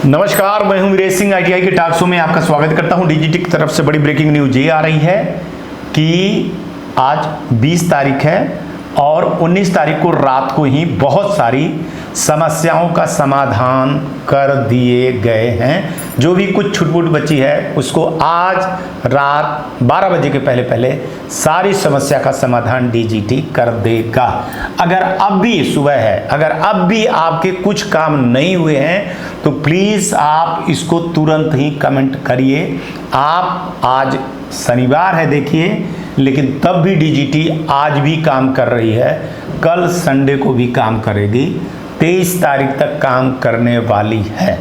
नमस्कार, मैं हूं वीरेश सिंह। आईटीआई के टॉक शो में आपका स्वागत करता हूं। डीजीटी की तरफ से बड़ी ब्रेकिंग न्यूज ये आ रही है कि आज 20 तारीख है और 19 तारीख को रात को ही बहुत सारी समस्याओं का समाधान कर दिए गए हैं। जो भी कुछ छुटपुट बची है उसको आज रात 12 बजे के पहले पहले सारी समस्या का समाधान डीजीटी कर देगा। अगर अब भी सुबह है, अगर अब भी आपके कुछ काम नहीं हुए हैं तो प्लीज़ आप इसको तुरंत ही कमेंट करिए। आप आज शनिवार है देखिए, लेकिन तब भी डीजीटी आज भी काम कर रही है, कल संडे को भी काम करेगी, 23 तारीख तक काम करने वाली है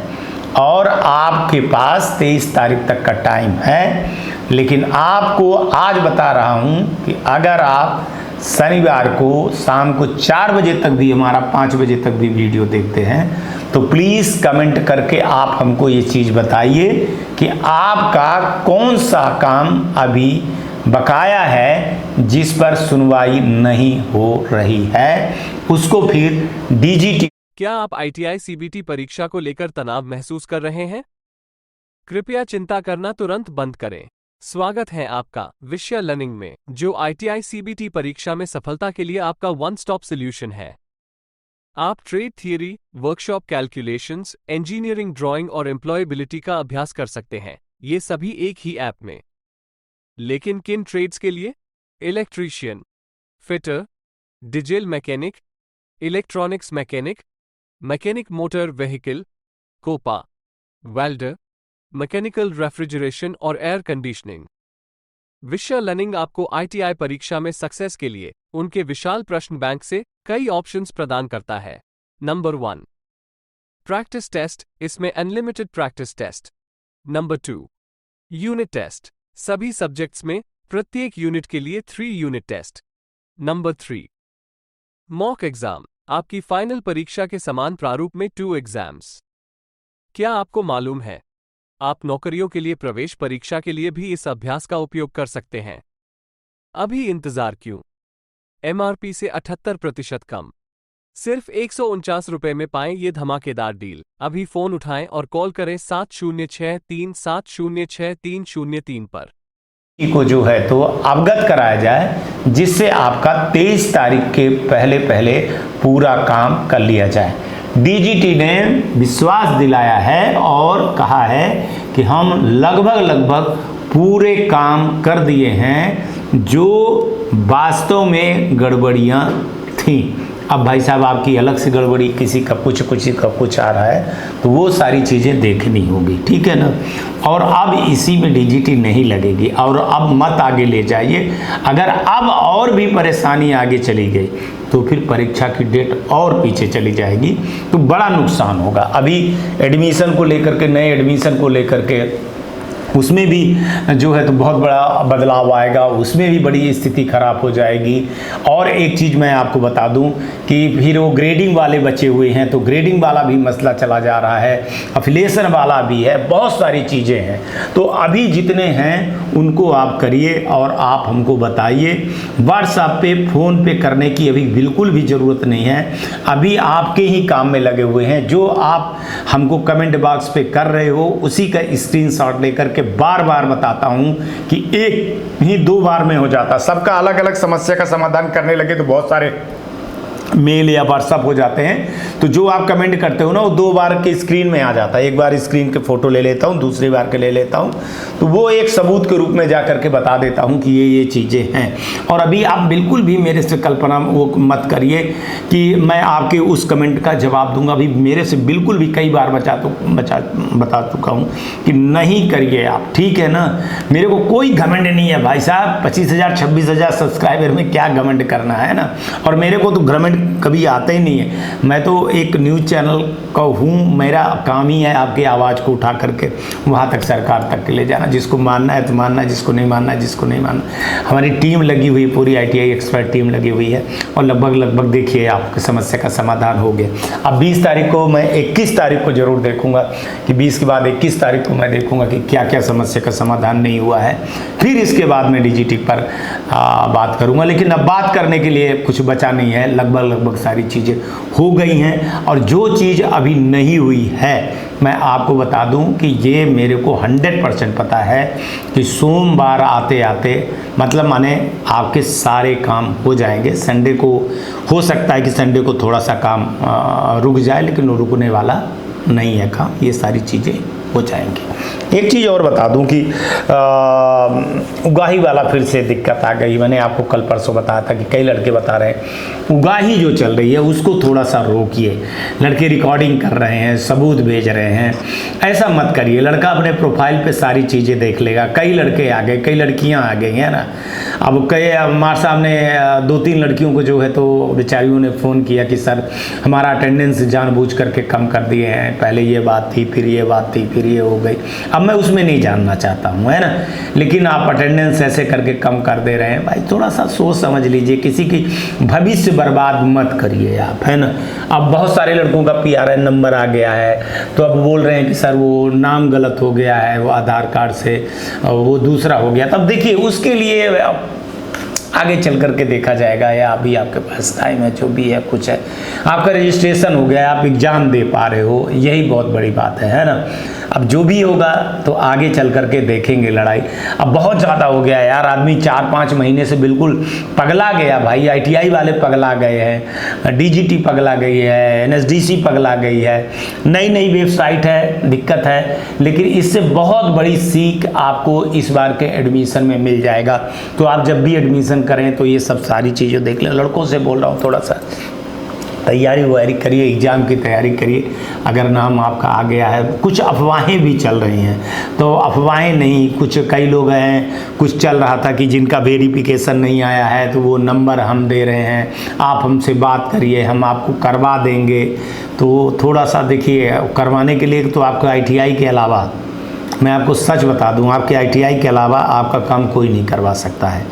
और आपके पास 23 तारीख तक का टाइम है। लेकिन आपको आज बता रहा हूं कि अगर आप शनिवार को शाम को 4 बजे तक भी हमारा 5 बजे तक भी वीडियो देखते हैं तो प्लीज़ कमेंट करके आप हमको ये चीज़ बताइए कि आपका कौन सा काम अभी बकाया है जिस पर सुनवाई नहीं हो रही है, उसको फिर डीजीटी। क्या आप आईटीआई सीबीटी परीक्षा को लेकर तनाव महसूस कर रहे हैं? कृपया चिंता करना तुरंत बंद करें। स्वागत है आपका विषय लर्निंग में, जो आईटीआई सीबीटी परीक्षा में सफलता के लिए आपका वन स्टॉप सॉल्यूशन है। आप trade theory, workshop calculations, engineering drawing और एम्प्लॉयबिलिटी का अभ्यास कर सकते हैं, ये सभी एक ही ऐप में। लेकिन किन ट्रेड्स के लिए? Electrician, fitter, diesel mechanic, electronics mechanic, mechanic motor vehicle, COPA, welder, mechanical refrigeration और एयर कंडीशनिंग। विषय लर्निंग आपको आईटीआई परीक्षा में सक्सेस के लिए उनके विशाल प्रश्न बैंक से कई ऑप्शंस प्रदान करता है। नंबर 1, प्रैक्टिस टेस्ट, इसमें unlimited practice test. Number 2, unit test, सभी सब्जेक्ट्स में प्रत्येक यूनिट के लिए 3 unit test. Number 3, mock exam, आपकी फाइनल परीक्षा के समान प्रारूप में 2 एग्जाम्स। क्या आपको मालूम है, आप नौकरियों के लिए प्रवेश परीक्षा के लिए भी इस अभ्यास का उपयोग कर सकते हैं। अभी इंतजार क्यों? एमआरपी से 78% कम, सिर्फ 149 रुपए में पाएं ये धमाकेदार डील। अभी फोन उठाएं और कॉल करें 7063706303 पर। को जो है तो अवगत कराया जाए, जिससे आपका 23 तारीख के पहले पहले पूरा काम कर लिया जाए। डीजीटी ने विश्वास दिलाया है और कहा है कि हम लगभग पूरे काम कर दिए हैं जो वास्तव में गड़बड़ियां थीं। अब भाई साहब आपकी अलग से गड़बड़ी, किसी का कुछ आ रहा है तो वो सारी चीज़ें देखनी होगी, ठीक है ना। और अब इसी में डीजीटी नहीं लगेगी और अब मत आगे ले जाइए। अगर अब और भी परेशानी आगे चली गई तो फिर परीक्षा की डेट और पीछे चली जाएगी तो बड़ा नुकसान होगा। अभी एडमिशन को लेकर के, नए एडमिशन को लेकर के उसमें भी जो है तो बहुत बड़ा बदलाव आएगा, उसमें भी बड़ी स्थिति खराब हो जाएगी। और एक चीज़ मैं आपको बता दूं कि फिर वो ग्रेडिंग वाले बचे हुए हैं तो ग्रेडिंग वाला भी मसला चला जा रहा है, अफिलिएशन वाला भी है, बहुत सारी चीज़ें हैं। तो अभी जितने हैं उनको आप करिए और आप हमको बताइए। व्हाट्सएप पे, फ़ोन पे करने की अभी बिल्कुल भी ज़रूरत नहीं है। अभी आपके ही काम में लगे हुए हैं। जो आप हमको कमेंट बॉक्स पे कर रहे हो उसी का स्क्रीनशॉट लेकर के बार बार बताता हूं कि एक ही 2 बार में हो जाता। सबका अलग अलग समस्या का समाधान करने लगे तो बहुत सारे मेल या व्हाट्सअप हो जाते हैं। तो जो आप कमेंट करते हो ना वो 2 बार के स्क्रीन में आ जाता है। एक बार स्क्रीन के फोटो ले लेता हूँ, दूसरी बार के ले लेता हूँ, तो वो एक सबूत के रूप में जा करके बता देता हूँ कि ये चीज़ें हैं। और अभी आप बिल्कुल भी मेरे से कल्पना वो मत करिए कि मैं आपके उस कमेंट का जवाब दूंगा। अभी मेरे से बिल्कुल भी कई बार बता चुका हूँ कि नहीं करिए आप, ठीक है ना। मेरे को कोई घमंड नहीं है भाई साहब, 25,000 26,000 सब्सक्राइबर में क्या घमंड करना है ना। और मेरे को तो घमंड कभी आता ही नहीं है। मैं तो एक न्यूज़ चैनल का हूँ, मेरा काम ही है आपकी आवाज़ को उठा करके वहाँ तक, सरकार तक ले जाना। जिसको मानना है तो मानना है, जिसको नहीं मानना है, जिसको नहीं मानना। हमारी टीम लगी हुई, पूरी आईटीआई एक्सपर्ट टीम लगी हुई है और लगभग देखिए आपकी समस्या का समाधान हो गया। अब 20 तारीख को, मैं 21 तारीख को ज़रूर देखूँगा कि 20 के बाद 21 तारीख को मैं देखूँगा कि क्या क्या समस्या का समाधान नहीं हुआ है। फिर इसके बाद मैं डीजीटी पर बात करूँगा। लेकिन अब बात करने के लिए कुछ बचा नहीं है। लगभग लगभग सारी चीज़ें हो गई हैं। और जो चीज़ अभी नहीं हुई है, मैं आपको बता दूं कि ये मेरे को 100% पता है कि सोमवार आते आते मतलब माने आपके सारे काम हो जाएंगे। संडे को हो सकता है कि संडे को थोड़ा सा काम रुक जाए, लेकिन वो रुकने वाला नहीं है काम, ये सारी चीज़ें हो जाएंगी। एक चीज़ और बता दूं कि उगाही वाला फिर से दिक्कत आ गई। मैंने आपको कल परसों बताया था कि कई लड़के बता रहे हैं उगाही जो चल रही है उसको थोड़ा सा रोकिए। लड़के रिकॉर्डिंग कर रहे हैं, सबूत भेज रहे हैं, ऐसा मत करिए। लड़का अपने प्रोफाइल पे सारी चीज़ें देख लेगा। कई लड़के आ गए, कई लड़कियां आ गई हैं ना। अब कई हमारे सामने 2-3 लड़कियों को जो है तो बेचारियों ने फ़ोन किया कि सर हमारा अटेंडेंस जानबूझ करके कम कर दिए हैं, पहले ये बात थी, फिर ये बात थी, फिर ये हो गई। अब मैं उसमें नहीं जानना चाहता हूँ, है ना, लेकिन आप अटेंडेंस ऐसे करके कम कर दे रहे हैं। भाई थोड़ा सा सोच समझ लीजिए, किसी की भविष्य बर्बाद मत करिए आप, है ना। अब बहुत सारे लड़कों का PRN नंबर आ गया है, तो अब बोल रहे हैं कि सर वो नाम गलत हो गया है, वो आधार कार्ड से वो दूसरा हो गया। तब देखिए उसके लिए आगे चल करके देखा जाएगा, या अभी आपके पास टाइम है, जो भी है कुछ है, आपका रजिस्ट्रेशन हो गया, आप एग्ज़ाम दे पा रहे हो, यही बहुत बड़ी बात है ना। अब जो भी होगा तो आगे चल करके देखेंगे लड़ाई। अब बहुत ज़्यादा हो गया यार, आदमी 4-5 महीने से बिल्कुल पगला गया भाई। ITI वाले पगला गए हैं, DGT पगला गई है, NSDC पगला गई है, नई नई वेबसाइट है, दिक्कत है। लेकिन इससे बहुत बड़ी सीख आपको इस बार के एडमिशन में मिल जाएगा। तो आप जब भी एडमिशन करें तो ये सब सारी चीज़ें देख लें। लड़कों से बोल रहा हूँ थोड़ा सा तैयारी वारी करिए, एग्ज़ाम की तैयारी करिए। अगर नाम आपका आ गया है, कुछ अफवाहें भी चल रही हैं, तो अफवाहें नहीं, कुछ कई लोग हैं, कुछ चल रहा था कि जिनका वेरिफिकेशन नहीं आया है तो वो नंबर हम दे रहे हैं, आप हमसे बात करिए, हम आपको करवा देंगे। तो थोड़ा सा देखिए, करवाने के लिए तो आपको ITI के अलावा, मैं आपको सच बता दूं, आपके ITI के अलावा आपका काम कोई नहीं करवा सकता है।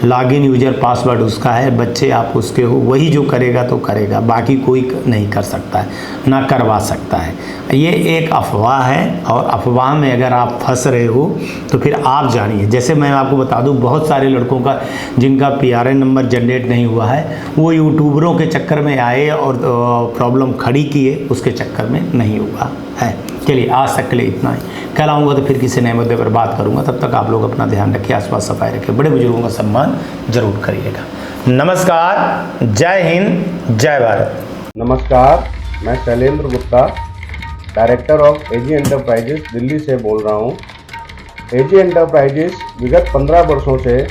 लॉगिन यूजर पासवर्ड उसका है, बच्चे आप उसके हो, वही जो करेगा तो करेगा, बाकी कोई नहीं कर सकता है, ना करवा सकता है। ये एक अफवाह है, और अफवाह में अगर आप फंस रहे हो तो फिर आप जानिए। जैसे मैं आपको बता दूं, बहुत सारे लड़कों का जिनका PRN नंबर जनरेट नहीं हुआ है, वो यूट्यूबरों के चक्कर में आए और प्रॉब्लम खड़ी किए, उसके चक्कर में नहीं हुआ है। चलिए आज तक के लिए इतना ही। कल आऊँगा तो फिर किसी नए मुद्दे पर बात करूँगा। तब तक आप लोग अपना ध्यान रखिए, आसपास सफाई रखिए, बड़े बुजुर्गों का सम्मान जरूर करिएगा। नमस्कार, जय हिंद, जय भारत। नमस्कार, मैं Shailendra Gupta, director of AG enterprises Delhi से बोल रहा हूँ। AG एंटरप्राइजेस विगत 15 वर्षों से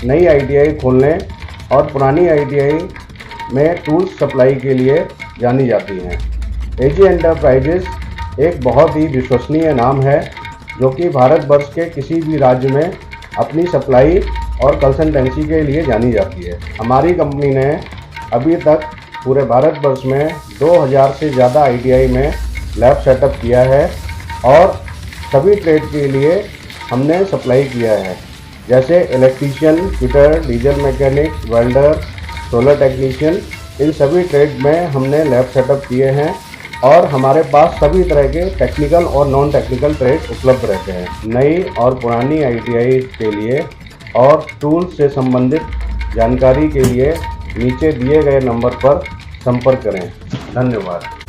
नई ITI खोलने और पुरानी ITI में टूल्स सप्लाई के लिए जानी जाती हैं। AG एंटरप्राइजेस एक बहुत ही विश्वसनीय नाम है, जो कि भारतवर्ष के किसी भी राज्य में अपनी सप्लाई और कंसल्टेंसी के लिए जानी जाती है। हमारी कंपनी ने अभी तक पूरे भारतवर्ष में 2000 से ज़्यादा ITI में लैब सेटअप किया है, और सभी ट्रेड के लिए हमने सप्लाई किया है, जैसे electrician, fitter, diesel mechanic, welder, solar technician. इन सभी ट्रेड में हमने लैब सेटअप किए हैं, और हमारे पास सभी तरह के टेक्निकल और नॉन टेक्निकल ट्रेड उपलब्ध रहते हैं। नई और पुरानी ITI के लिए और टूल्स से संबंधित जानकारी के लिए नीचे दिए गए नंबर पर संपर्क करें। धन्यवाद।